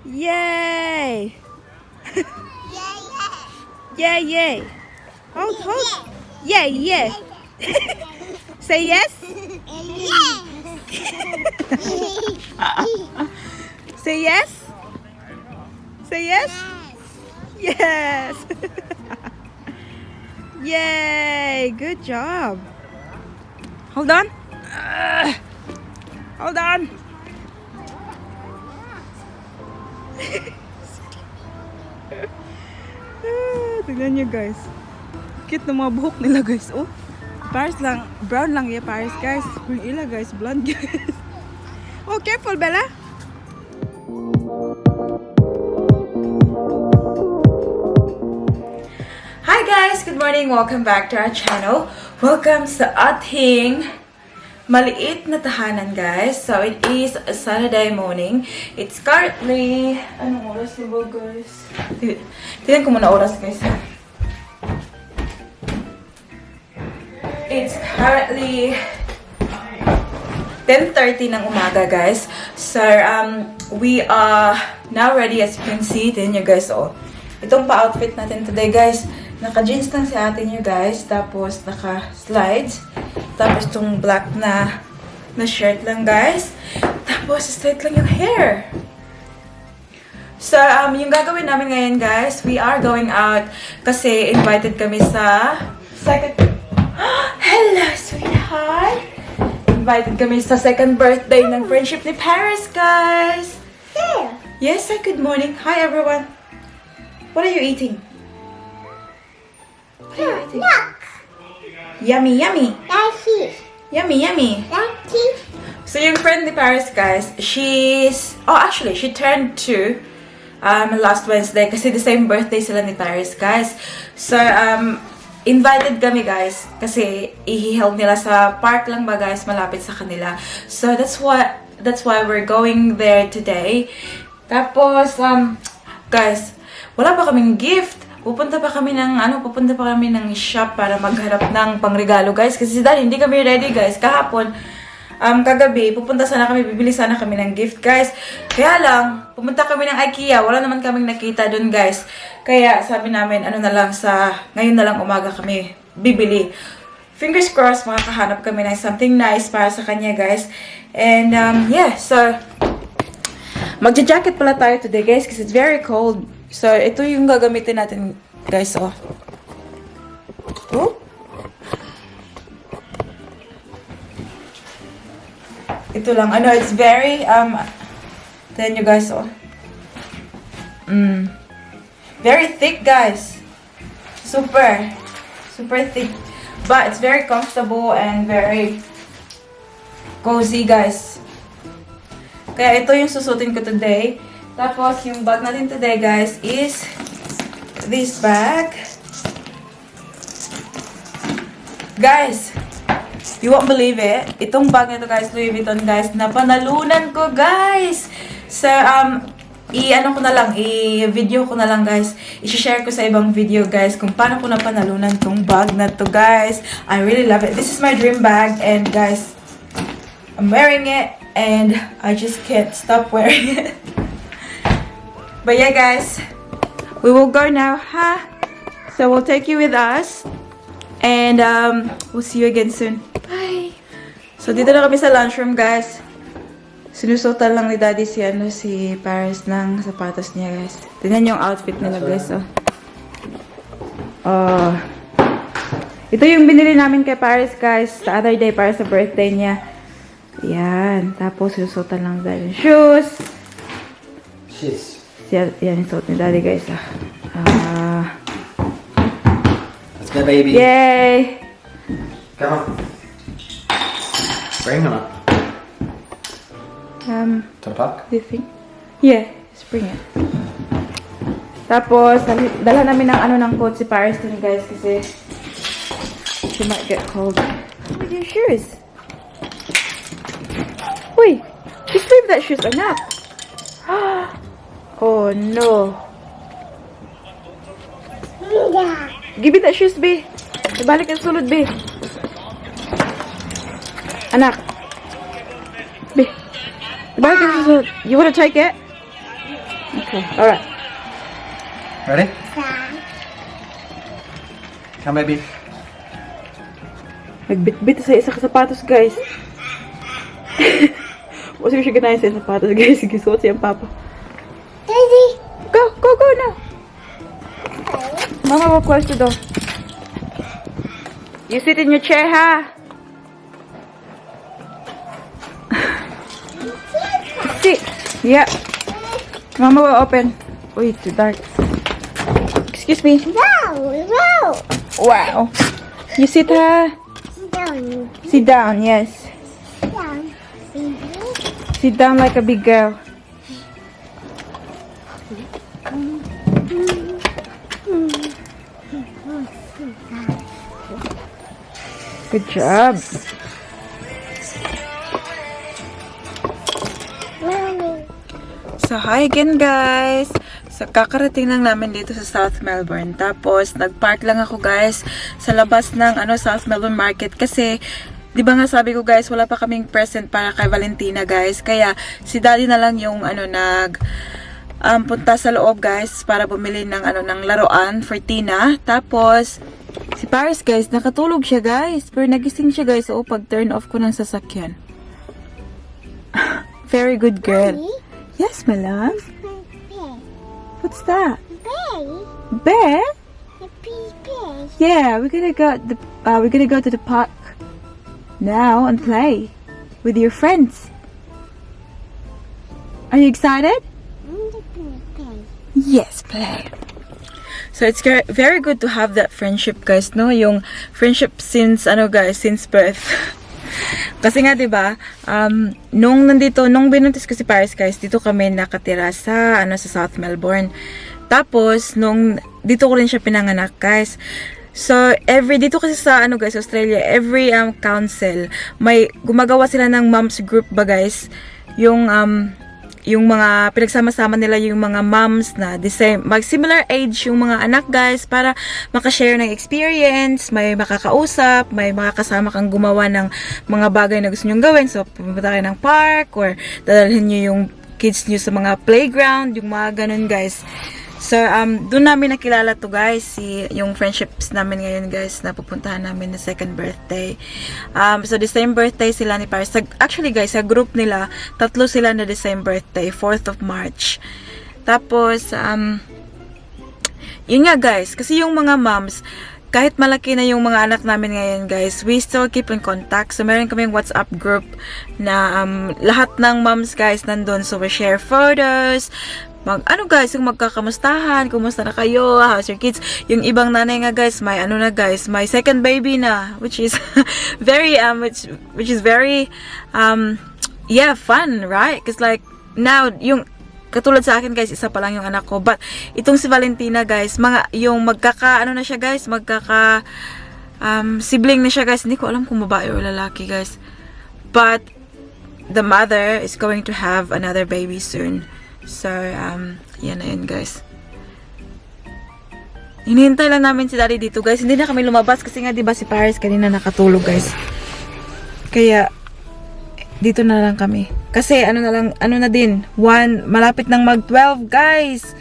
Yay! Yay, yay. Hold, hold. Yay, yay. Say yes. Say yes. Say yes. Yes. Yay! Good job. Hold on. Hold on. Tignan nyo guys. Cute ng mga buhok nila guys. Oh, Paris lang. Brown lang ya Paris guys. Yung ila guys. Blonde guys. Oh, careful Bella. Hi guys! Good morning! Welcome back to our channel. Welcome sa ating maliit na tahanan guys. So it is a Saturday morning. It's currently... Anong oras na ba guys? Tignan ko muna oras guys. It's currently 10:30 ng umaga guys. So we are now ready as you can see. Tignan nyo guys oh. Itong pa-outfit natin today guys. Naka-jeans lang si ate nyo guys. Tapos naka-slides. Tapos itong black na shirt lang guys. Tapos straight lang yung hair. So, yung gagawin namin ngayon guys, we are going out kasi invited kami sa second... Hello, sweetheart! Invited kami sa second birthday ng friendship ni Paris guys. Yeah. Yes, sir. Good morning. Hi everyone. What are you eating? What are you eating? Look. Yummy, yummy. That's it. Yummy, yummy. That's it. So yung friend ni Paris guys, she's... Oh, actually, she turned 2 last Wednesday kasi the same birthday sila ni Paris guys. So, invited kami guys kasi i-help nila sa park lang ba guys, malapit sa kanila. So, that's why we're going there today. Tapos, guys, wala pa kaming gift. Pupunta pa kami ng shop para maghanap ng pangregalo guys. Kasi dahil hindi kami ready guys. Kahapon, kagabi, bibili sana kami ng gift guys. Kaya lang, pumunta kami ng IKEA. Wala naman kaming nakita dun guys. Kaya sabi namin, ngayon na lang umaga kami bibili. Fingers crossed, makakahanap kami ng something nice para sa kanya guys. And yeah, so, magja-jacket pala tayo today guys kasi it's very cold. So, ito yung gagamitin natin, guys, oh. Oh. Ito lang. It's very, tignan nyo, guys, oh. Very thick, guys. Super thick. But, it's very comfortable and very cozy, guys. Kaya, ito yung susutin ko today. Tapos, yung bag natin today, guys, is this bag. Guys, you won't believe it. Itong bag nito, guys, Louis Vuitton, guys, napanalunan ko, guys. So, i-video ko na lang, guys. I-share ko sa ibang video, guys, kung paano ko napanalunan tong bag na to, guys. I really love it. This is my dream bag, and, guys, I'm wearing it, and I just can't stop wearing it. But yeah, guys, we will go now, huh? So we'll take you with us, and we'll see you again soon. Bye. So dito na kami sa lunchroom, guys. Sinusutan lang ni Daddy si Paris ng sapatos niya, guys. Tingnan yung outfit nila, guys. Oh. Ito yung binili namin kay Paris, guys, the other day para sa birthday niya. Yan. Tapos sinusutan lang Daddy shoes. Shoes. Yan yung suot ni Daddy, guys. Let's go, baby. Yay! Come on. Bring them up. To the park? Do you think? Yeah, just bring it. Tapos, dala namin ng coat si Paris din, guys, kasi she might get cold. Look at your shoes. Wait, just leave that shoes enough. Oh no. Give me that shoes, B. Ibalik ang sulod, B. Anak. B. Ibalik ang sulod. You wanna take it? Okay, alright. Ready? Come, baby. Nagbit-bit sa isa sapatos, guys. What's siya ganaya sa sapatos, guys? Gisuot siyang papa. Daddy. Go now. Mama will close the door. You sit in your chair, ha? Sit. Yeah. Mama will open. Oh, it's too dark. Excuse me. No. Wow. You sit, ha? Down. Sit down, yes. Down. Sit down like a big girl. Good job. So, hi again, guys. So, kakarating lang namin dito sa South Melbourne. Tapos, nag-park lang ako, guys, sa labas ng South Melbourne Market. Kasi, di ba nga sabi ko, guys, wala pa kaming present para kay Valentina, guys. Kaya, si Daddy na lang yung, punta sa loob, guys, para bumili ng, ng laruan for Tina. Tapos, si Paris, guys, nakatulog siya, guys. Pero nagising siya, guys. Oo, pag turn off ko ng sasakyan. Very good girl. Yes, my love. What's that? Bear? Yeah, we're gonna go to the park now and play with your friends. Are you excited? Yes, play. So it's very good to have that friendship, guys, no? Yung friendship since since birth. Kasi nga, 'di ba? Nung binuntis ko si Paris, guys, dito kami nakatira sa sa South Melbourne. Tapos dito ko rin siya pinanganak, guys. So dito kasi sa Australia, every council may gumagawa sila ng moms group ba, guys. Yung mga pinagsama-sama nila yung mga moms na similar age yung mga anak, guys, para makashare ng experience, may makakausap, may makakasama kang gumawa ng mga bagay na gusto nyong gawin. So, pumunta kayo ng park or dadalhin nyo yung kids nyo sa mga playground, yung mga ganun, guys. So, doon namin nakilala to, guys, yung friendships namin ngayon, guys, na pupuntahan namin na second birthday. So, the same birthday sila ni Paris. Actually, guys, sa group nila, 3 sila na the same birthday, 4th of March. Tapos, yun nga, guys, kasi yung mga moms, kahit malaki na yung mga anak namin ngayon, guys, we still keep in contact. So, meron kaming WhatsApp group na lahat ng moms, guys, nandun. So, we share photos, guys, yung magkakamustahan, kumusta na kayo, how's your kids. Yung ibang nanay nga, guys, may guys, may second baby na, which is very which is very yeah, fun, right? Because like now yung katulad sa akin, guys, isa pa lang yung anak ko, but itong si Valentina, guys, yung na siya, guys, sibling na siya, guys. Hindi ko alam kung babae o lalaki, guys, but the mother is going to have another baby soon. So, yan na yun, guys. Hinihintay lang namin si Daddy dito, guys. Hindi na kami lumabas kasi nga, diba, si Paris kanina nakatulog, guys. Kaya, dito na lang kami. Kasi, malapit nang mag-12, guys.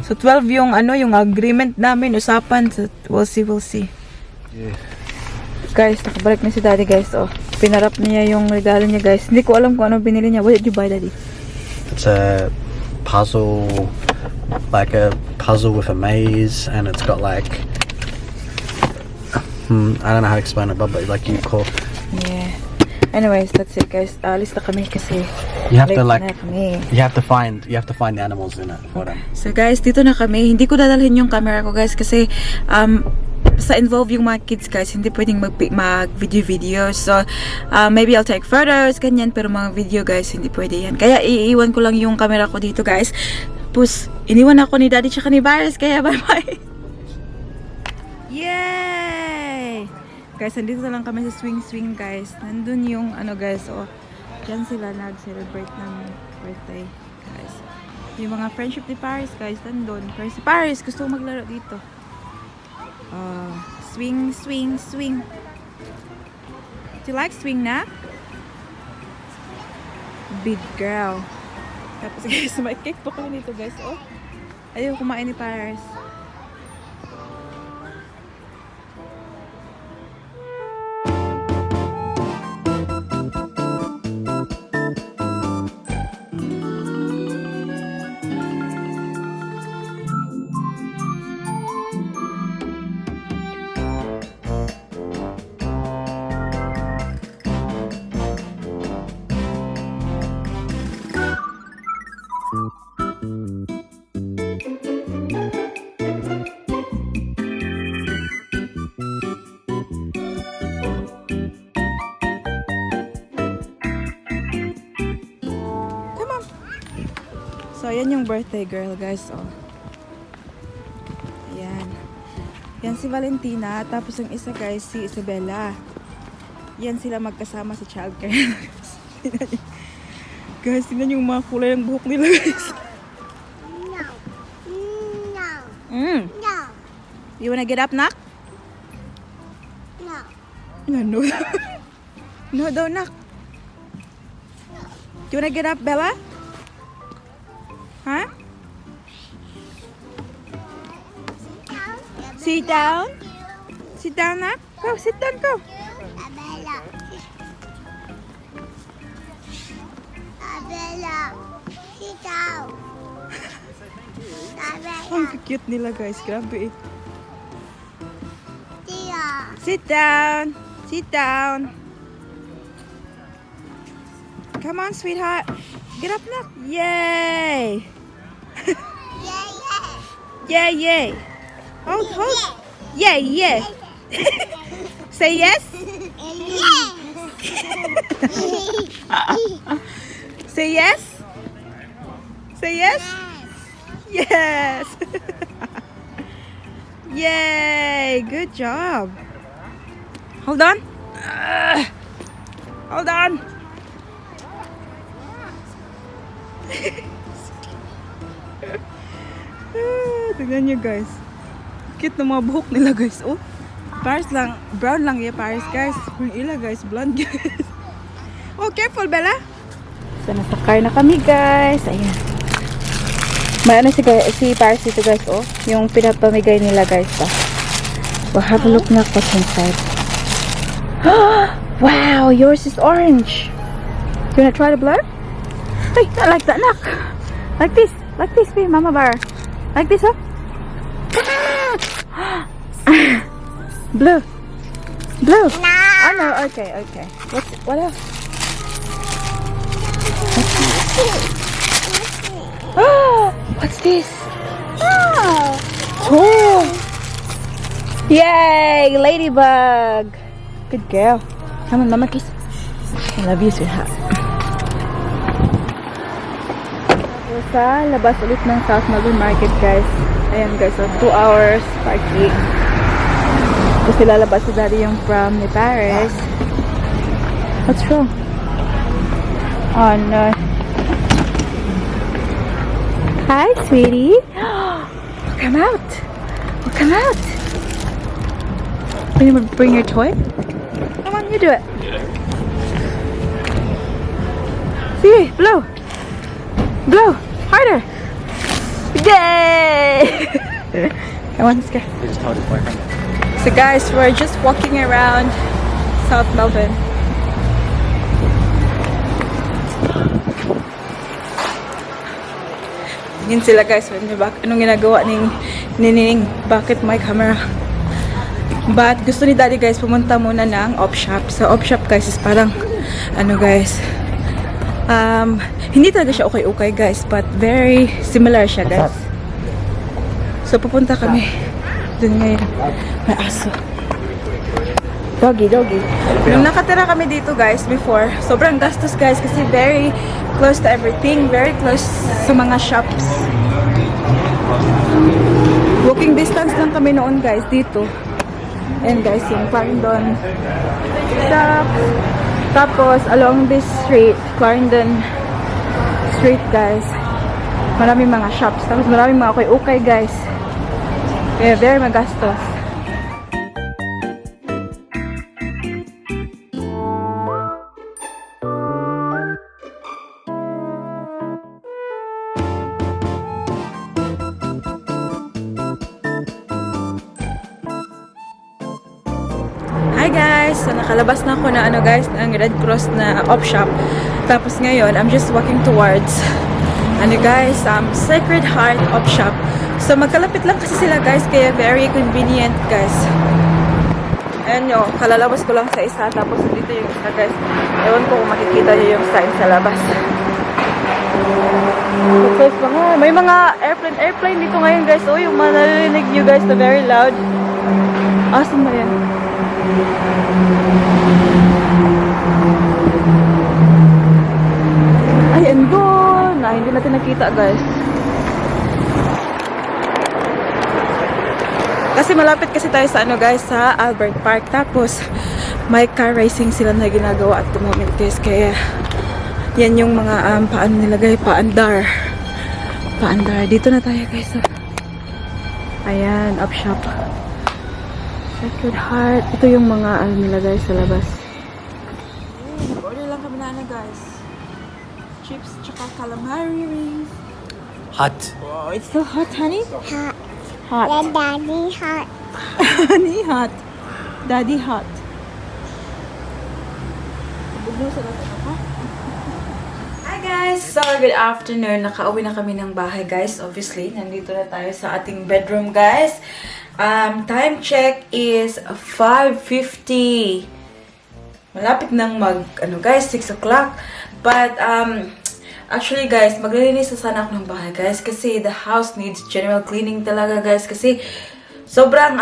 So, 12 yung, yung agreement namin, usapan. So, we'll see. Yeah. Guys, nakabalik na si Daddy, guys. Oh, pinarap niya yung regalo niya, guys. Hindi ko alam kung ano binili niya. What did you buy, Daddy? It's a puzzle, like a puzzle with a maze, and it's got like I don't know how to explain it, but like you call. Yeah. Anyways, that's it, guys. Lista kami kasi You have to you have to find the animals in it for them. So guys, dito na kami. Hindi ko dadalhin yung camera ko, guys, kasi sa involve yung mga kids, guys, hindi pwedeng mag-video. So, maybe I'll take photos, ganyan, pero mga video, guys, hindi pwede yan. Kaya, iiwan ko lang yung camera ko dito, guys. Tapos, iniwan ako ni Daddy tsaka ni Virus, kaya bye-bye. Yay! Guys, nandito na lang kami sa swing, guys. Nandun yung, guys, dyan sila nag-celebrate ng birthday, guys. Yung mga friendship ni Paris, guys, nandun. Pero si Paris, gusto maglaro dito. Swing. Do you like swing na? Big girl. Tapos guys, may cake pa kami dito guys. Oh, ayaw kumain ni Paris. So, ayan yung birthday girl, guys. Oh. Ayan. Yan si Valentina. Tapos yung isa, guys, si Isabella. Yan sila magkasama sa childcare. Guys, tingnan yung mga kulay ng buhok nila, guys. No. No. Mm. No. You wanna get up, Nak? No. No. No daw, Nak. You wanna get up, Bella? Huh? Sit down. Sit down, Nak. Go, sit down, go. Abella. Abella. Sit down. Abella. Ang cute nila, guys. Grabe eh. Tia. Sit down. Sit down. Come on, sweetheart. Get up, Nak. Yay. Yeah, yeah. Yay, yay. Hold, hold. Yay, yay. Say yes. Yeah. Say yes. Say yes. Yes. Yay. Good job. Hold on. Hold on. Tignan nyo guys. Cute na mga buhok nila guys. Oh, Paris lang, brown lang ya Paris guys. Yung ila guys, blonde guys. Oh, careful Bella. So nasakay na kami guys. Ayan. May ano si Paris dito guys. Oh, yung pinapamigay nila guys pa. Well, have a look na what's inside. Wow, yours is orange. You wanna try the blue? Hey, not like that, Nak. Like this, babe, Mama Bar. Like this, huh? Blue. Blue. No. Oh no, okay. What else? What's this? Oh. Oh! Yay! Ladybug! Good girl. Come on, Mama kiss. I love you, sweetheart. Sa labas ulit ng South Melbourne Market, guys. Ayan, guys. So, 2 hours parking. Kasi lalabas si Daddy yung prom ni Paris. What's wrong? Oh, no. Hi, sweetie. Come out. Oh, come out. Can you bring your toy? Come on, you do it. See, blow. Blow. Harder. Yay! Come on, let's go. They just told his boyfriend. So guys, we're just walking around South Melbourne. Yun sila guys, anong ginagawa ni Nining, bakit may camera? But gusto ni Daddy guys pumunta muna ng op shop. So op shop guys is parang ano guys, hindi talaga siya okay guys, but very similar siya guys. So pupunta kami dun ngayon. May aso. Doggy. Nung nakatira kami dito guys before, sobrang gastos guys kasi very close to everything, very close sa mga shops. Walking distance lang kami noon guys dito. And guys, yung Clarendon stop. Tapos along this street, Clarendon Street guys, maraming mga shops. Tapos maraming mga ukay guys. Kaya very magastos. So, nakalabas na ako na ano guys, ng Red Cross na op shop. Tapos ngayon, I'm just walking towards ano guys, Sacred Heart op shop. So, magkalapit lang kasi sila guys, kaya very convenient guys. Ayan nyo, kalalabas ko lang sa isa, tapos dito yung isa guys. Ewan ko kung makikita nyo yung sign sa labas. Guys, may mga airplane dito ngayon guys. Oh, yung mga narinig nyo guys na very loud. Asan ba yan? Ayan doon. Hindi natin nakita guys. Kasi malapit kasi tayo sa ano guys, sa Albert Park. Tapos may car racing sila na ginagawa at the moment guys. Kaya yan yung mga paano nilagay, paandar. Dito na tayo guys. Ayan, up shop. Sacred Heart. Ito yung mga nilagay sa labas. Order lang kami na guys. Chips tsaka calamari rings. Hot. Oh, it's so hot, honey. Hot. Hot. And daddy hot. Honey hot. Daddy hot. Bugnusan natin ako. Hi guys! So, good afternoon. Nakauwi na kami ng bahay guys. Obviously, nandito na tayo sa ating bedroom guys. Time check is 5:50. Malapit nang guys, 6 o'clock. But, actually guys, maglilinis na sana ako ng bahay guys. Kasi the house needs general cleaning talaga guys. Kasi, sobrang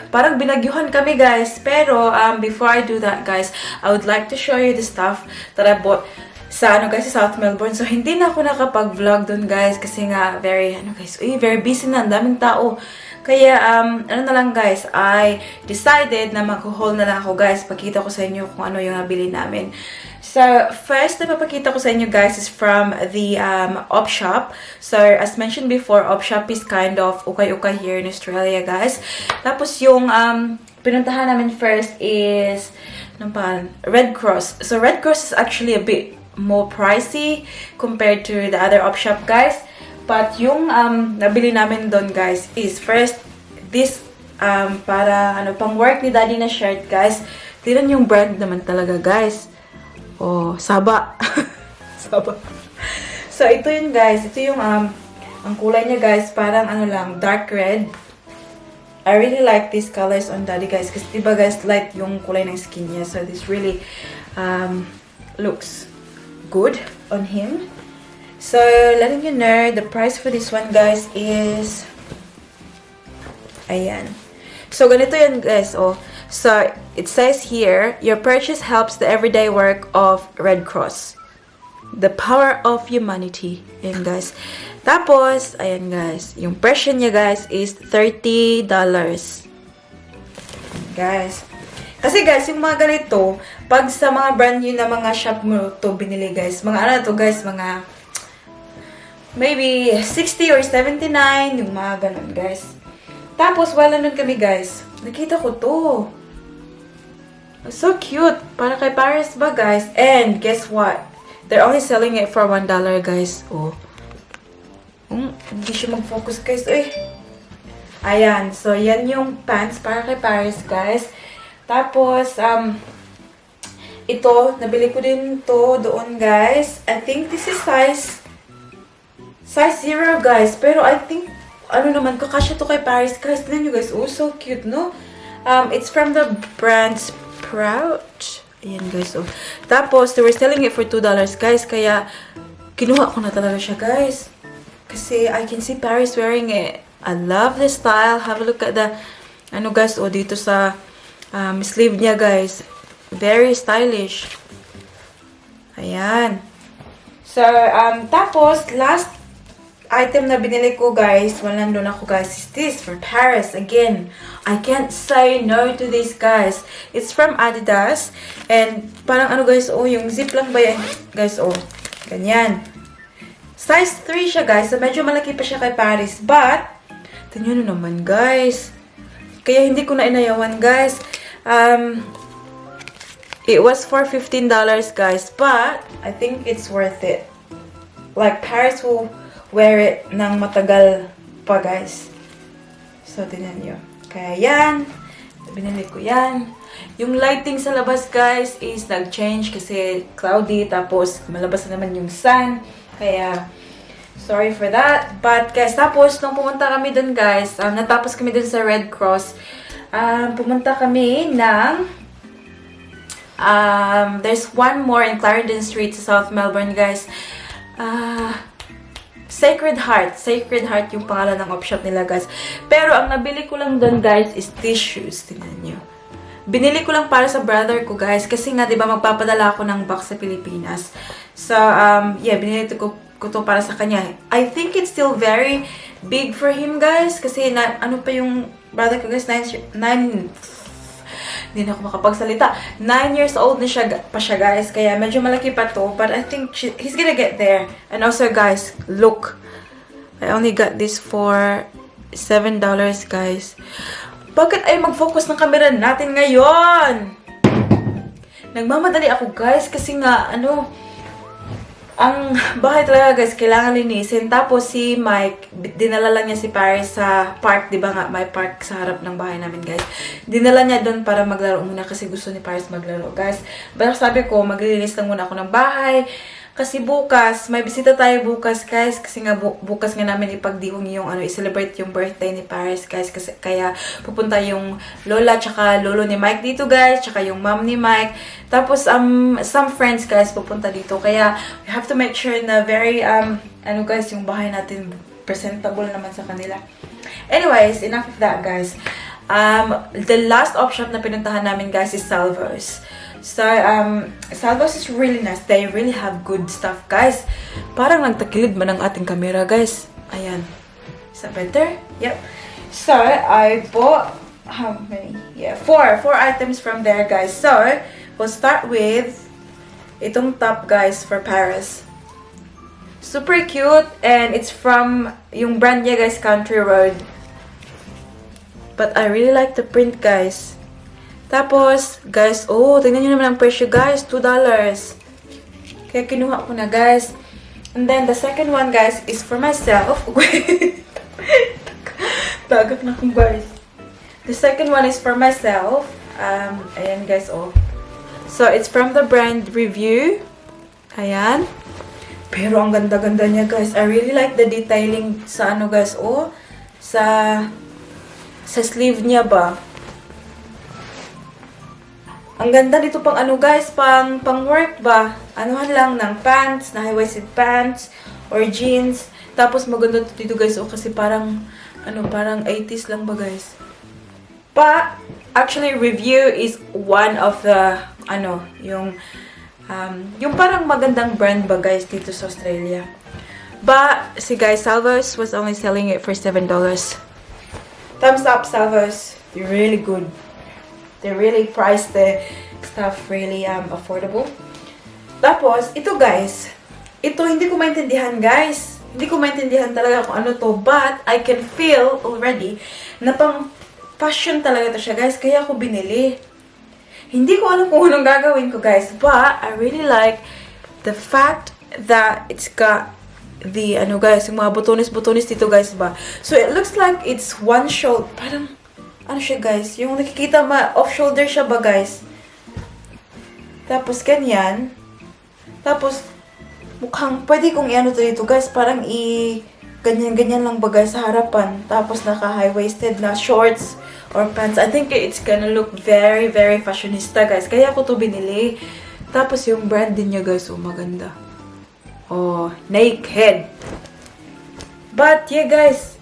parang binagyuhan kami guys. Pero, before I do that guys, I would like to show you the stuff that I bought sa guys, sa South Melbourne. So, hindi na ako nakapag-vlog dun guys. Kasi nga, very busy na. Ang daming tao. Kaya, na lang guys, I decided na mag-haul na lang ako guys. Pakita ko sa inyo kung ano yung nabili namin. So, first na papakita ko sa inyo guys is from the op shop. So, as mentioned before, op shop is kind of Ukay here in Australia guys. Tapos yung pinuntahan namin first is Red Cross. So, Red Cross is actually a bit more pricey compared to the other op shop guys. But yung nabili namin doon guys is first this para pang work ni daddy na shirt guys. Tignan yung brand naman talaga guys. Oh, Saba. Saba. So ito yun guys. Ito yung ang kulay niya guys, parang lang, dark red. I really like these colors on daddy guys kasi diba guys light yung kulay ng skin niya. So this really looks good on him. So, letting you know, the price for this one, guys, is ayan. So, ganito yan, guys, oh. So, it says here, your purchase helps the everyday work of Red Cross. The power of humanity. Ayan, guys. Tapos, ayan, guys, yung presyo niya, guys, is $30. Guys. Kasi guys, yung mga ganito, pag sa mga brand new na mga shop mo to binili guys, mga to guys, mga maybe 60 or 79, yung mga ganun guys. Tapos, wala nun kami guys, nakita ko to. So cute. Para kay Paris ba guys? And guess what? They're only selling it for $1 guys. Oh. Hindi siya mag-focus guys. Uy. Ayan. So, yan yung pants para kay Paris guys. Tapos, ito, nabili ko din to doon, guys. I think this is size 0, guys. Pero I think, naman, kakasya to kay Paris, guys. Tignan nyo, guys. Oh, so cute, no? It's from the brand Sprout. Ayan, guys, oh. Tapos, they were selling it for $2, guys. Kaya, kinuha ko na talaga siya, guys. Kasi, I can see Paris wearing it. I love the style. Have a look at the, guys, oh, dito sa sleeve niya, guys. Very stylish. Ayan. So, tapos, last item na binili ko, guys, nandun ako, guys, is this for Paris. Again, I can't say no to this, guys. It's from Adidas. And, parang guys, oh, yung zip lang ba yan? Guys, oh, ganyan. Size 3 siya, guys. So, medyo malaki pa siya kay Paris. But, tingnan nyo naman, guys. Kaya hindi ko na inayawan, guys. It was for $15, guys, but I think it's worth it. Like, Paris will wear it ng matagal pa, guys. So, tingnan nyo. Kaya yan. Binili ko yan. Yung lighting sa labas, guys, is nag-change kasi cloudy. Tapos, malabas na naman yung sun. Kaya, sorry for that. But, guys, tapos, nung pumunta kami dun, guys, natapos kami dun sa Red Cross, pumunta kami ng, there's one more in Clarendon Street sa South Melbourne, guys. Sacred Heart yung pangalan ng op shop nila, guys. Pero, ang nabili ko lang dun, guys, is tissues. Tingnan nyo. Binili ko lang para sa brother ko, guys. Kasi nga, di ba, magpapadala ako ng box sa Pilipinas. So, yeah, binili ko to para sa kanya. I think it's still very big for him, guys. Kasi, ano pa yung brother ko, guys? Hindi na ako makapagsalita. 9 years old na pa siya, guys. Kaya, medyo malaki pa to. But I think he's gonna get there. And also, guys, look. I only got this for $7, guys. Bakit ay mag-focus ng camera natin ngayon? Nagmamadali ako, guys, kasi nga, ang bahay talaga, guys, kailangan linisin. Tapos si Mike, dinala lang niya si Paris sa park, di ba nga, may park sa harap ng bahay namin, guys. Dinala niya doon para maglaro muna kasi gusto ni Paris maglaro, guys. Pero sabi ko, maglilinis lang muna ako ng bahay. Kasi bukas, may bisita tayo bukas, guys. Kasi nga, bukas nga namin ipagdihong yung, i-celebrate yung birthday ni Paris, guys. Kasi, kaya, pupunta yung lola, tsaka lolo ni Mike dito, guys. Tsaka yung mom ni Mike. Tapos, some friends, guys, pupunta dito. Kaya, we have to make sure na very, guys, yung bahay natin presentable naman sa kanila. Anyways, enough of that, guys. The last op shop na pinuntahan namin, guys, is Salvos. So, Salvos is really nice. They really have good stuff, guys. Parang nagtakilid man ang ating camera, guys. Ayan. Is that better? Yep. So, I bought, how many? Yeah, four items from there, guys. So, we'll start with itong top, guys, for Paris. Super cute. And it's from, yung brand niya, guys, Country Road. But I really like the print, guys. Tapos, guys, tingnan nyo naman ang presyo, guys. $2. Kaya kinuha ko na, guys. And then, the second one, guys, is for myself. Tagak na akong, guys. The second one is for myself. Ayan, guys, So, it's from the brand Review. Ayan. Pero, ang ganda-ganda niya, guys. I really like the detailing sa guys, sa sleeve niya ba. Ang ganda dito pang guys, pang work ba? Anuhan lang ng pants, na high-waisted pants, or jeans. Tapos maganda dito, guys, kasi parang, parang 80s lang ba, guys? Actually, Review is one of the, yung parang magandang brand ba, guys, dito sa Australia. See, guys, Salvos was only selling it for $7. Thumbs up, Salvos. You're really good. They really priced the stuff really affordable. Tapos, ito, guys. Ito, hindi ko maintindihan, guys. Hindi ko maintindihan talaga kung ano to. But, I can feel already na pang fashion talaga to siya, guys. Kaya ako binili. Hindi ko alam kung anong gagawin ko, guys. But, I really like the fact that it's got the, guys, yung mga butones-butones dito, guys, ba? So, it looks like it's one shoulder. Parang, siya, guys? Yung nakikita off-shoulder siya ba, guys? Tapos, ganyan. Tapos, mukhang, pwede kong to dito, guys. Parang ganyan-ganyan lang ba, guys, sa harapan. Tapos, naka-high-waisted na shorts or pants. I think it's gonna look very, very fashionista, guys. Kaya ako to binili. Tapos, yung brand din niya, guys, maganda. Naked. But, yeah, guys.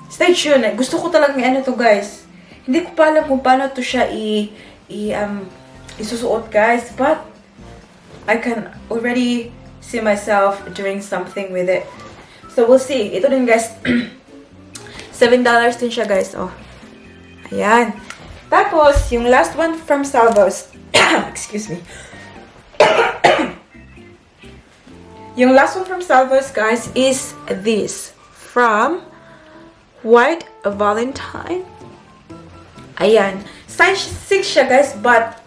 Stay tuned. Gusto ko talagang to, guys. Hindi ko pa alam kung paano to siya isusuot, guys. But, I can already see myself doing something with it. So, we'll see. Ito din, guys. $7 din siya, guys. Ayan. Tapos, yung last one from Salvos. Excuse me. Yung last one from Salvos, guys, is this. From White Valentine. Ayan. Size 6 siya, guys, but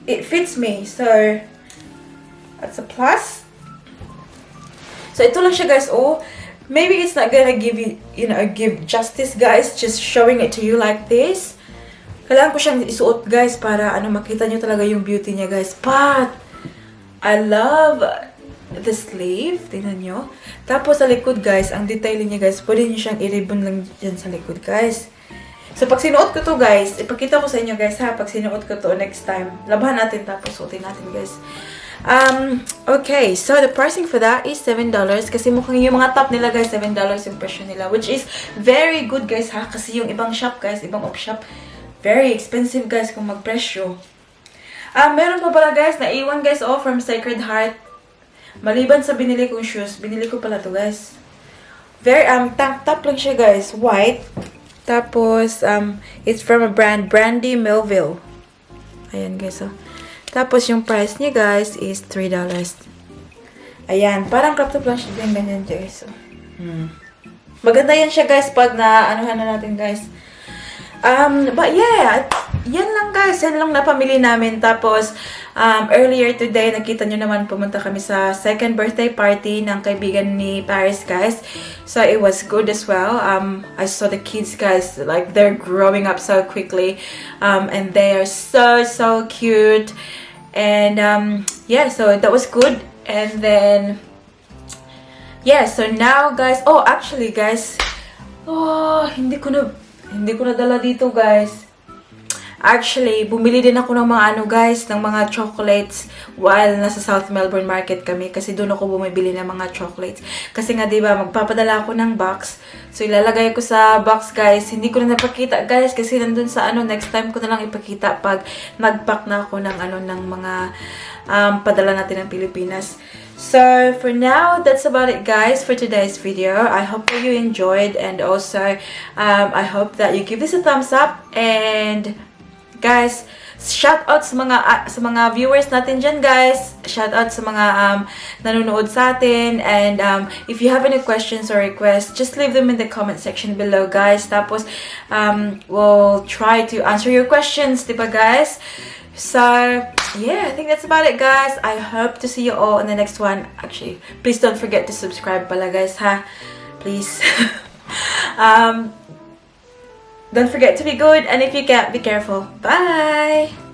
it fits me. So, that's a plus. So, ito lang siya, guys. Maybe it's not gonna give you, give justice, guys, just showing it to you like this. Kailangan ko siyang isuot, guys, para makita nyo talaga yung beauty niya, guys. But, I love the sleeve. Tingnan nyo. Tapos, sa likod, guys, ang detailing niya, guys, pwede nyo siyang i-ribbon lang dyan sa likod, guys. So, pag sinuot ko to, guys, ipakita ko sa inyo, guys, ha. Pag sinuot ko to next time, labahan natin, tapos suotin natin, guys. Okay, so the pricing for that is $7 kasi mukhang yung mga top nila, guys, $7 yung presyo nila, which is very good, guys, ha, kasi yung ibang shop, guys, ibang op shop, very expensive, guys, kung magpresyo. Meron pa pala, guys, naiwan, guys, from Sacred Heart. Maliban sa binili kong shoes, binili ko pala to, guys. Very, tank top lang siya, guys, white. Tapos, it's from a brand, Brandy Melville. Ayan, guys, oh. Tapos, yung price niya, guys, is $3. Ayan. Parang crop top lang siya. Ganyan, guys. So, maganda yan siya, guys, pag na-anuhan na natin, guys. But yeah, yan lang, guys. Yan lang napamili namin. Tapos, earlier today, nakita nyo naman, pumunta kami sa second birthday party ng kaibigan ni Paris, guys. So, it was good as well. I saw the kids, guys, like, they're growing up so quickly. And they are so, so cute. And, yeah, so that was good. And then, yeah, so now, guys, oh, actually, guys, hindi ko na dala dito, guys. Actually, bumili din ako ng mga guys, ng mga chocolates while nasa South Melbourne Market kami kasi doon ako bumibili ng mga chocolates. Kasi nga, 'di ba, magpapadala ako ng box. So ilalagay ko sa box, guys. Hindi ko na napakita, guys, kasi nandun sa next time ko na lang ipakita pag nag-pack na ako ng ng mga padala natin ng Pilipinas. So, for now, that's about it, guys, for today's video. I hope that you enjoyed, and also, I hope that you give this a thumbs up, and, guys, shout out sa mga viewers natin dyan, guys. Shout out sa mga nanonood sa atin, and if you have any questions or requests, just leave them in the comment section below, guys. Tapos, we'll try to answer your questions, diba, guys? So, yeah, I think that's about it, guys. I hope to see you all in the next one. Actually, please don't forget to subscribe pala, guys, ha? Please. Don't forget to be good, and if you can't, be careful. Bye!